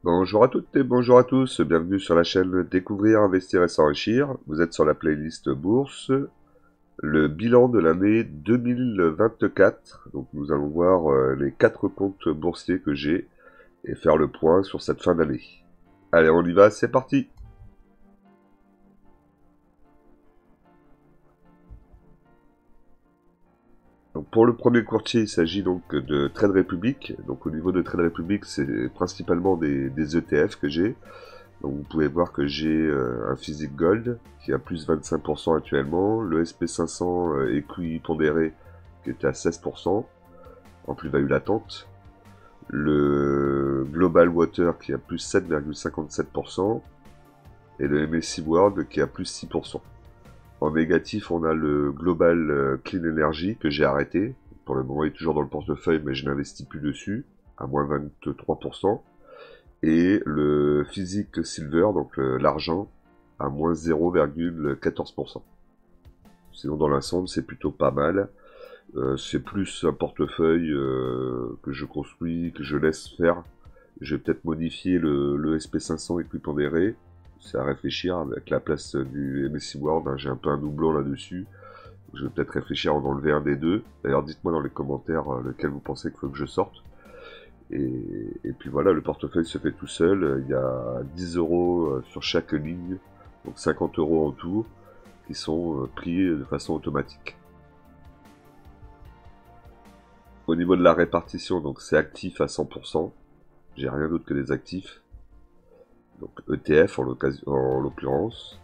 Bonjour à toutes et bonjour à tous, bienvenue sur la chaîne Découvrir, Investir et S'enrichir. Vous êtes sur la playlist Bourse, le bilan de l'année 2024. Donc nous allons voir les 4 comptes boursiers que j'ai et faire le point sur cette fin d'année. Allez, on y va, c'est parti. Donc pour le premier courtier, il s'agit donc de Trade Republic. Donc au niveau de Trade Republic, c'est principalement des ETF que j'ai. Donc vous pouvez voir que j'ai un Physique Gold qui a plus 25% actuellement, le SP500 équipondéré qui était à 16% en plus-value latente, le Global Water qui a plus 7,57% et le MSCI World qui a plus 6%. En négatif, on a le Global Clean Energy que j'ai arrêté. Pour le moment, il est toujours dans le portefeuille, mais je n'investis plus dessus, à moins 23%. Et le Physique Silver, donc l'argent, à moins 0,14%. Sinon, dans l'ensemble, c'est plutôt pas mal. C'est plus un portefeuille que je construis, que je laisse faire. Je vais peut-être modifier le SP500 équipondéré. C'est à réfléchir avec la place du MSCI World. Hein, j'ai un peu un doublon là-dessus. Je vais peut-être réfléchir à en enlever un des deux. D'ailleurs, dites-moi dans les commentaires lequel vous pensez qu'il faut que je sorte. Et puis voilà, le portefeuille se fait tout seul. Il y a 10 euros sur chaque ligne, donc 50 euros en tout, qui sont pris de façon automatique. Au niveau de la répartition, donc c'est actif à 100%. J'ai rien d'autre que des actifs. Donc ETF en l'occurrence.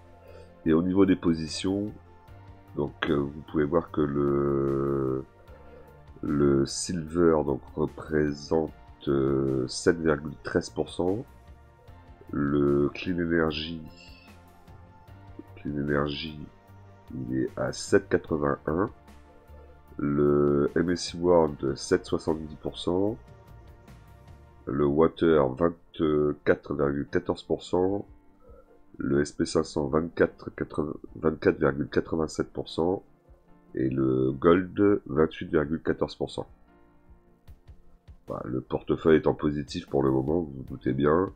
Et au niveau des positions, donc vous pouvez voir que le silver donc représente 7,13%. Le Clean Energy, il est à 7,81. Le MSCI World 7,70%. Le Water 24,14%. Le SP500 24,87%. Et le Gold 28,14%. Voilà, le portefeuille est en positif pour le moment, vous vous doutez bien.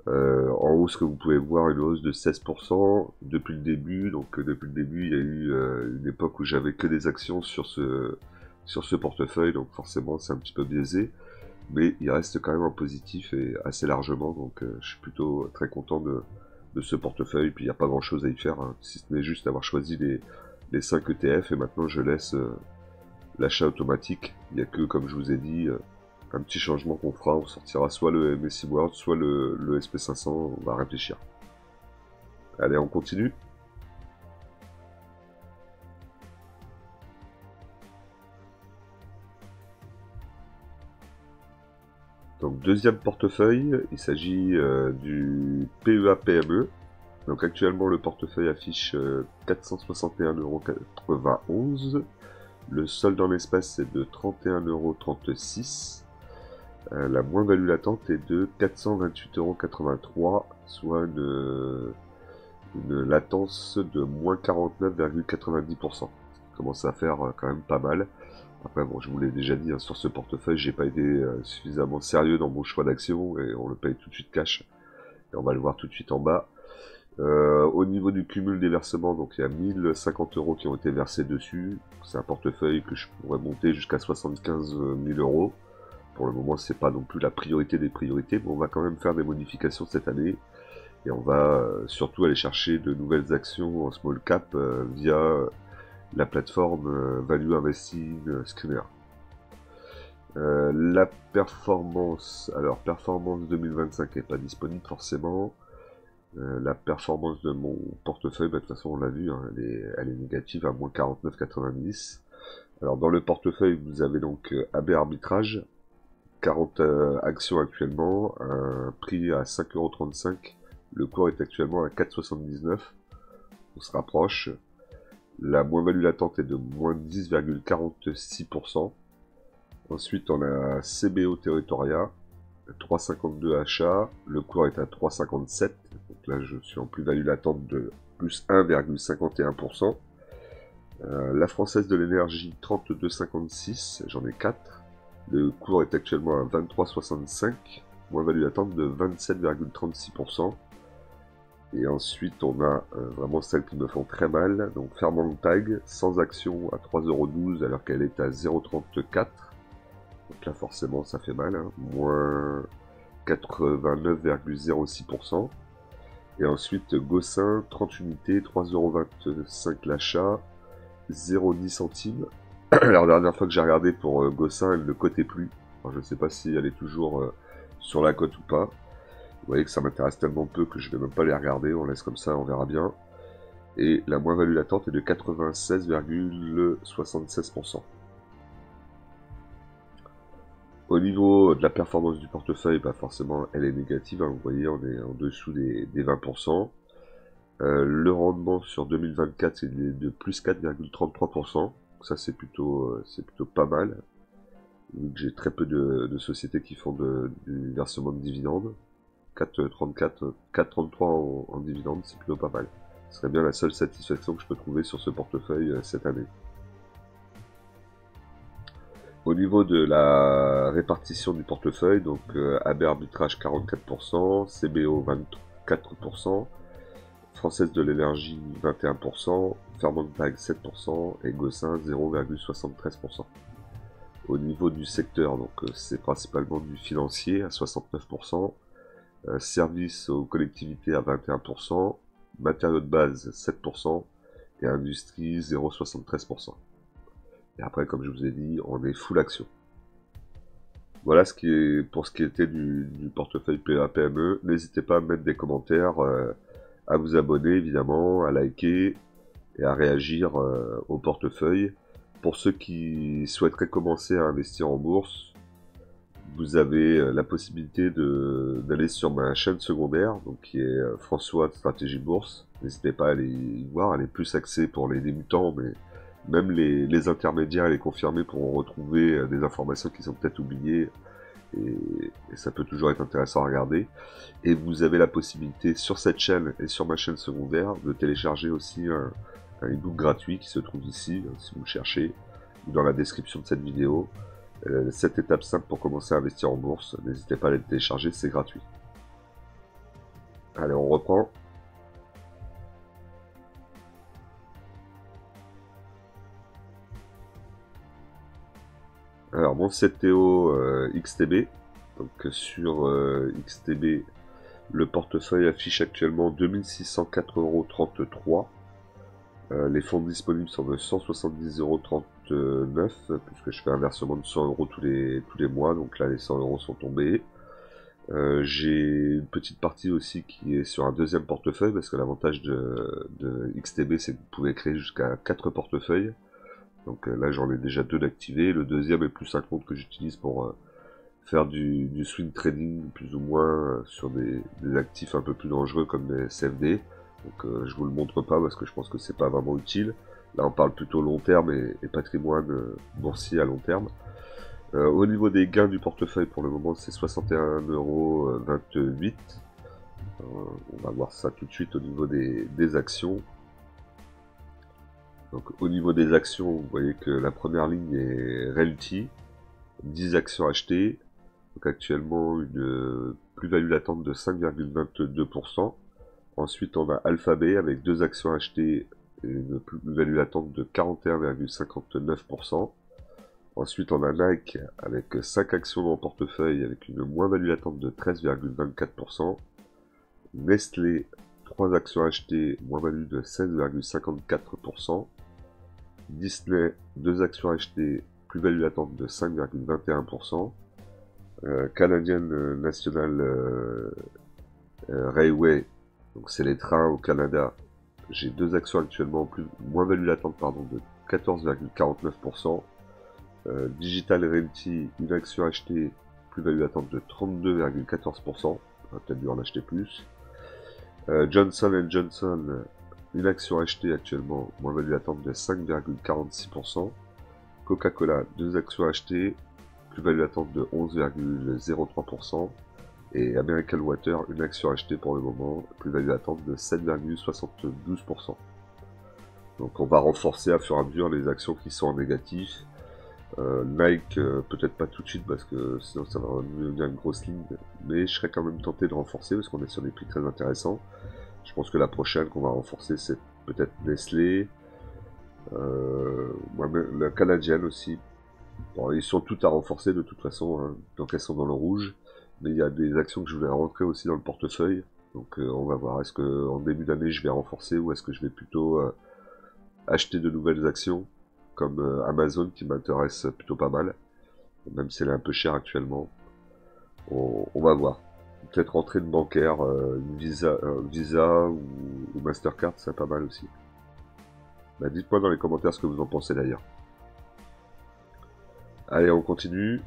En hausse que vous pouvez voir une hausse de 16% depuis le début. Donc depuis le début, il y a eu une époque où j'avais que des actions sur ce portefeuille, donc forcément c'est un petit peu biaisé. Mais il reste quand même en positif et assez largement, donc je suis plutôt très content de ce portefeuille. Puis il n'y a pas grand chose à y faire, hein, si ce n'est juste avoir choisi les 5 ETF et maintenant je laisse l'achat automatique. Il n'y a que, comme je vous ai dit, un petit changement qu'on fera, on sortira soit le MSCI World, soit le SP500, on va réfléchir. Allez, on continue. Donc deuxième portefeuille, il s'agit du PEA-PME. Donc actuellement le portefeuille affiche 461,91 €. Le solde en espèces est de 31,36 €. La moins-value latente est de 428,83 €, soit une latence de moins 49,90%. Ça commence à faire quand même pas mal. Après, bon, je vous l'ai déjà dit, hein, sur ce portefeuille, j'ai pas été suffisamment sérieux dans mon choix d'action et on le paye tout de suite cash. Et on va le voir tout de suite en bas. Au niveau du cumul des versements, donc il y a 1050 € qui ont été versés dessus. C'est un portefeuille que je pourrais monter jusqu'à 75 000 €. Pour le moment, c'est pas non plus la priorité des priorités, mais on va quand même faire des modifications cette année. Et on va surtout aller chercher de nouvelles actions en small cap via la plateforme Value Investing Screener. La performance, alors performance 2025 n'est pas disponible forcément. La performance de mon portefeuille, bah, de toute façon on l'a vu, hein, elle est négative à moins 49,90. Alors dans le portefeuille vous avez donc AB Arbitrage, 40 actions actuellement, un prix à 5,35 €. Le cours est actuellement à 4,79. On se rapproche. La moins-value latente est de moins 10,46%. Ensuite, on a CBO Territoria, 3,52 achats. Le cours est à 3,57. Donc là, je suis en plus-value latente de plus 1,51%. La Française de l'énergie, 32,56. J'en ai 4. Le cours est actuellement à 23,65. moins-value attente de 27,36%. Et ensuite, on a vraiment celles qui me font très mal. Donc, Fairmont Tag, sans action à 3,12€ alors qu'elle est à 0,34€. Donc là, forcément, ça fait mal. Hein. Moins 89,06%. Et ensuite, Gossin, 30 unités, 3,25€ l'achat, 0,10 centimes. La dernière fois que j'ai regardé pour Gossin, elle ne cotait plus. Alors, je ne sais pas si elle est toujours sur la cote ou pas. Vous voyez que ça m'intéresse tellement peu que je ne vais même pas les regarder, on laisse comme ça, on verra bien. Et la moins-value latente est de 96,76%. Au niveau de la performance du portefeuille, bah forcément elle est négative, hein, vous voyez on est en dessous des 20%. Le rendement sur 2024 c'est de plus 4,33%, ça c'est plutôt pas mal. J'ai très peu de sociétés qui font du versement de dividendes. 4,34, 4,33 en dividendes, c'est plutôt pas mal. Ce serait bien la seule satisfaction que je peux trouver sur ce portefeuille cette année. Au niveau de la répartition du portefeuille, donc AB Arbitrage 44%, CBO 24%, Française de l'énergie 21%, Fairmont Tag 7% et Gossin 0,73%. Au niveau du secteur, donc c'est principalement du financier à 69%, services aux collectivités à 21%, matériaux de base 7% et industrie 0,73%. Et après, comme je vous ai dit, on est full action. Voilà pour ce qui était du portefeuille PA-PME. N'hésitez pas à mettre des commentaires, à vous abonner évidemment, à liker et à réagir au portefeuille. Pour ceux qui souhaiteraient commencer à investir en bourse, vous avez la possibilité d'aller sur ma chaîne secondaire, donc qui est François de Stratégie Bourse. N'hésitez pas à aller y voir, elle est plus axée pour les débutants, mais même les intermédiaires et les confirmés pourront retrouver des informations qui sont peut-être oubliées, et ça peut toujours être intéressant à regarder. Et vous avez la possibilité sur cette chaîne et sur ma chaîne secondaire de télécharger aussi un e-book gratuit qui se trouve ici, si vous le cherchez, ou dans la description de cette vidéo. 7 étapes simples pour commencer à investir en bourse. N'hésitez pas à les télécharger, c'est gratuit. Allez, on reprend. Alors, mon CTO XTB. Donc, sur XTB, le portefeuille affiche actuellement 2604,33 €. Les fonds disponibles sont de 170,39 €, puisque je fais un versement de 100 € tous les mois, donc là les 100 € sont tombés. J'ai une petite partie aussi qui est sur un deuxième portefeuille, parce que l'avantage de XTB c'est que vous pouvez créer jusqu'à 4 portefeuilles. Donc là j'en ai déjà 2 d'activés, le deuxième est plus un compte que j'utilise pour faire du swing trading plus ou moins sur des actifs un peu plus dangereux comme des CFD. Donc je vous le montre pas parce que je pense que c'est pas vraiment utile. Là on parle plutôt long terme et patrimoine boursier à long terme. Au niveau des gains du portefeuille pour le moment c'est 61,28 €. On va voir ça tout de suite au niveau des actions. Donc au niveau des actions, vous voyez que la première ligne est Realty, 10 actions achetées. Donc actuellement une plus-value latente de 5,22%. Ensuite, on a Alphabet avec 2 actions achetées et une plus-value latente de 41,59%. Ensuite, on a Nike avec 5 actions dans le portefeuille avec une moins-value latente de 13,24%. Nestlé, 3 actions achetées, moins-value de 16,54%. Disney, 2 actions achetées, plus-value latente de 5,21%. Canadian National Railway, donc c'est les trains au Canada. J'ai 2 actions actuellement, moins-value latente de 14,49%. Digital Realty, une action achetée, plus-value latente de 32,14%. On va peut-être dû en acheter plus. Johnson & Johnson, une action achetée actuellement, moins-value latente de 5,46%. Coca-Cola, 2 actions achetées, plus-value latente de 11,03%. Et American Water, une action achetée pour le moment, plus-value latente de 7,72%. Donc on va renforcer à fur et à mesure les actions qui sont en négatif. Nike, peut-être pas tout de suite parce que sinon ça va devenir une grosse ligne, mais je serais quand même tenté de renforcer parce qu'on est sur des prix très intéressants. Je pense que la prochaine qu'on va renforcer c'est peut-être Nestlé, la canadienne aussi. Bon, ils sont toutes à renforcer de toute façon, hein, tant qu'elles sont dans le rouge, mais il y a des actions que je voulais rentrer aussi dans le portefeuille, donc on va voir, est-ce que en début d'année je vais renforcer ou est-ce que je vais plutôt acheter de nouvelles actions comme Amazon qui m'intéresse plutôt pas mal, même si elle est un peu chère actuellement. On va voir. Peut-être rentrer de bancaire, une Visa ou Mastercard, c'est pas mal aussi. Bah, dites-moi dans les commentaires ce que vous en pensez d'ailleurs. Allez, on continue.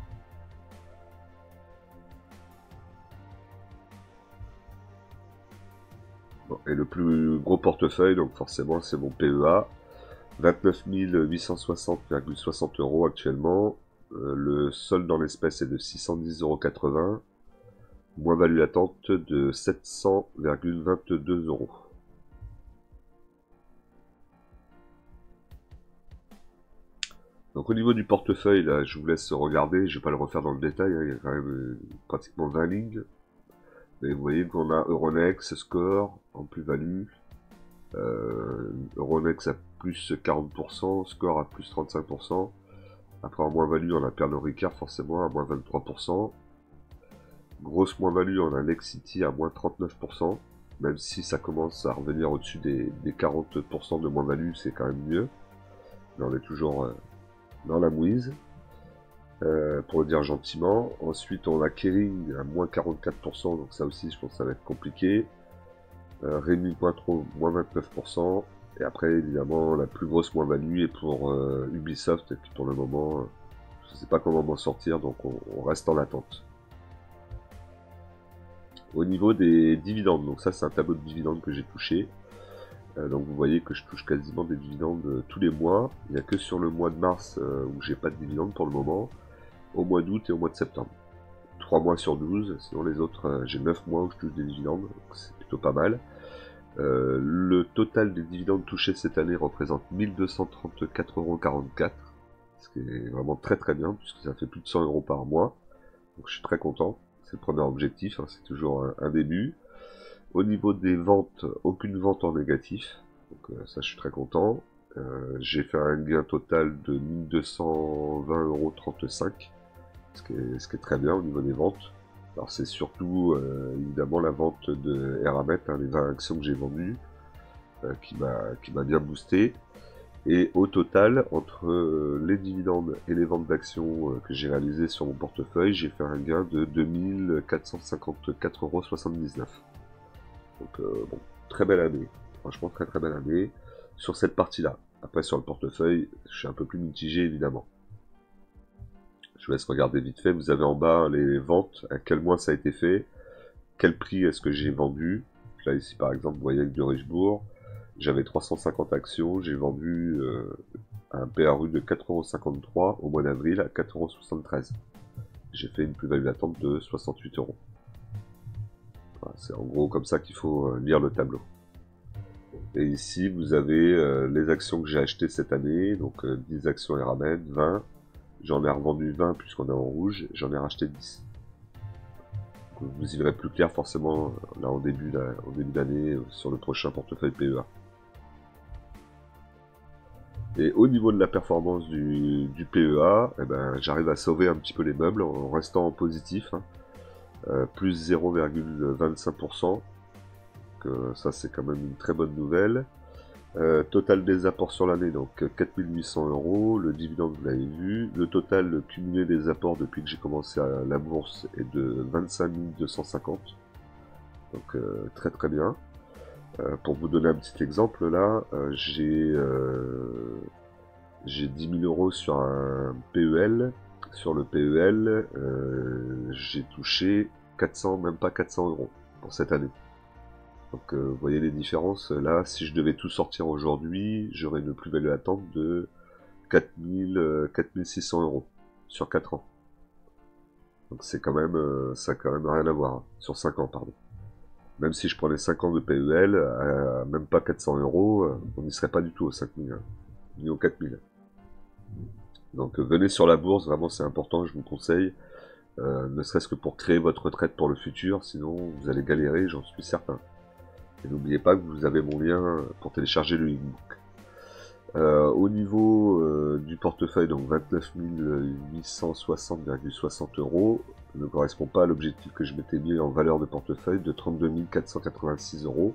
Bon, et le plus gros portefeuille, donc forcément, c'est mon PEA. 29 860,60 € actuellement. Le solde dans l'espèce est de 610,80 €. Moins-value latente de 700,22 €. Donc au niveau du portefeuille, là, je vous laisse regarder, je vais pas le refaire dans le détail, hein, il y a quand même pratiquement 20 lignes. Et vous voyez qu'on a Euronext, Score en plus-value, Euronext à plus 40%, Score à plus 35%. Après en moins-value, on a Pernod Ricard forcément à moins 23%. Grosse moins-value, on a Nexity à moins 39%. Même si ça commence à revenir au-dessus des 40% de moins-value, c'est quand même mieux. Mais on est toujours dans la mouise, pour le dire gentiment. Ensuite, on a Kering à moins 44%, donc ça aussi, je pense que ça va être compliqué. Rémi Pointreau, moins 29%. Et après, évidemment, la plus grosse moins-value est pour Ubisoft, et puis pour le moment, je ne sais pas comment m'en sortir, donc on reste en attente. Au niveau des dividendes, donc ça c'est un tableau de dividendes que j'ai touché. Donc vous voyez que je touche quasiment des dividendes tous les mois. Il n'y a que sur le mois de mars où j'ai pas de dividendes pour le moment. Au mois d'août et au mois de septembre. 3 mois sur 12, sinon les autres, j'ai 9 mois où je touche des dividendes, donc c'est plutôt pas mal. Le total des dividendes touchés cette année représente 1234,44 €, ce qui est vraiment très très bien, puisque ça fait plus de 100 € par mois. Donc je suis très content, c'est le premier objectif, hein, c'est toujours un début. Au niveau des ventes, aucune vente en négatif, donc ça je suis très content. J'ai fait un gain total de 1220,35 €, ce qui est très bien au niveau des ventes. Alors c'est surtout évidemment la vente de Eramet, hein, les 20 actions que j'ai vendues, qui m'a bien boosté. Et au total, entre les dividendes et les ventes d'actions que j'ai réalisées sur mon portefeuille, j'ai fait un gain de 2454,79 €. Donc bon, très belle année, franchement très très belle année sur cette partie-là. Après sur le portefeuille, je suis un peu plus mitigé évidemment. Je vous laisse regarder vite fait, vous avez en bas les ventes, à quel mois ça a été fait, quel prix est-ce que j'ai vendu. Là ici par exemple, vous voyez avec de Richebourg, j'avais 350 actions, j'ai vendu un PRU de 4,53 € au mois d'avril à 4,73 €. J'ai fait une plus-value latente de 68 €. Voilà, c'est en gros comme ça qu'il faut lire le tableau. Et ici, vous avez les actions que j'ai achetées cette année, donc 10 actions Eramet, 20. J'en ai revendu 20 puisqu'on est en rouge, j'en ai racheté 10. Donc, vous y verrez plus clair forcément là en début d'année sur le prochain portefeuille PEA. Et au niveau de la performance du PEA, eh ben, j'arrive à sauver un petit peu les meubles en restant en positif, hein. Plus 0,25%. Ça c'est quand même une très bonne nouvelle. Total des apports sur l'année, donc 4800 €. Le dividende, vous l'avez vu. Le total cumulé des apports depuis que j'ai commencé à la bourse est de 25 250. Donc très très bien. Pour vous donner un petit exemple, là, j'ai 10 000 € sur un PEL. Sur le PEL, j'ai touché 400, même pas 400 € pour cette année. Donc vous voyez les différences, là si je devais tout sortir aujourd'hui, j'aurais une plus-value attente de 4600 € sur 4 ans. Donc c'est quand même, ça a quand même rien à voir, hein, sur 5 ans pardon. Même si je prenais 5 ans de PEL, à même pas 400 €, on n'y serait pas du tout aux 5000, hein, ni aux 4000. Donc venez sur la bourse, vraiment c'est important, je vous conseille. Ne serait-ce que pour créer votre retraite pour le futur, sinon vous allez galérer, j'en suis certain. Et n'oubliez pas que vous avez mon lien pour télécharger le e-book. Au niveau du portefeuille, donc 29 860,60 euros, ne correspond pas à l'objectif que je m'étais mis en valeur de portefeuille de 32 486 euros.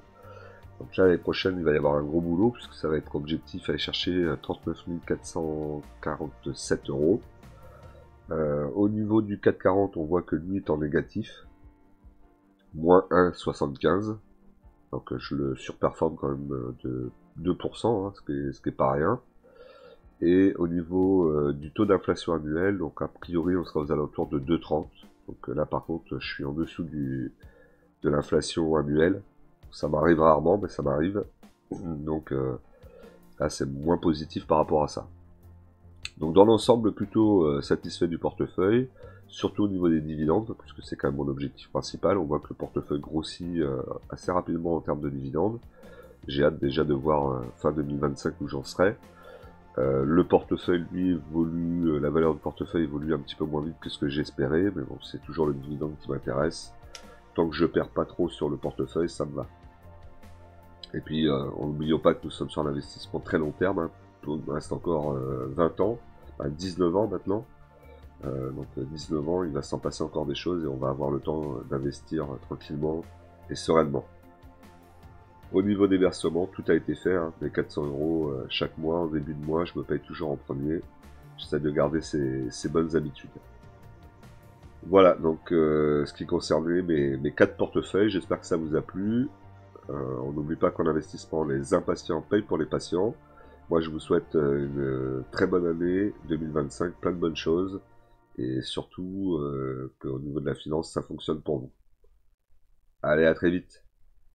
Donc là, l'année prochaine, il va y avoir un gros boulot, puisque ça va être objectif à aller chercher 39 447 euros. Au niveau du 440, on voit que lui est en négatif, moins 1,75. Donc je le surperforme quand même de 2%, hein, ce qui est pas rien. Et au niveau du taux d'inflation annuel, donc a priori on sera aux alentours de 2,30. Donc là par contre je suis en dessous de l'inflation annuelle. Ça m'arrive rarement, mais ça m'arrive. Donc là c'est moins positif par rapport à ça. Donc dans l'ensemble plutôt satisfait du portefeuille, surtout au niveau des dividendes, puisque c'est quand même mon objectif principal. On voit que le portefeuille grossit assez rapidement en termes de dividendes. J'ai hâte déjà de voir fin 2025 où j'en serai. Le portefeuille lui évolue, la valeur du portefeuille évolue un petit peu moins vite que ce que j'espérais, mais bon c'est toujours le dividende qui m'intéresse. Tant que je perds pas trop sur le portefeuille, ça me va. Et puis n'oublions pas que nous sommes sur un investissement très long terme, hein. Il me reste encore 20 ans, 19 ans maintenant. Donc 19 ans, il va s'en passer encore des choses et on va avoir le temps d'investir tranquillement et sereinement. Au niveau des versements, tout a été fait, hein. Les 400 euros chaque mois, en début de mois, je me paye toujours en premier. J'essaie de garder ces bonnes habitudes. Voilà, donc ce qui concernait mes 4 portefeuilles, j'espère que ça vous a plu. On n'oublie pas qu'en investissement, les impatients payent pour les patients. Moi, je vous souhaite une très bonne année 2025, plein de bonnes choses. Et surtout qu'au niveau de la finance, ça fonctionne pour vous. Allez, à très vite.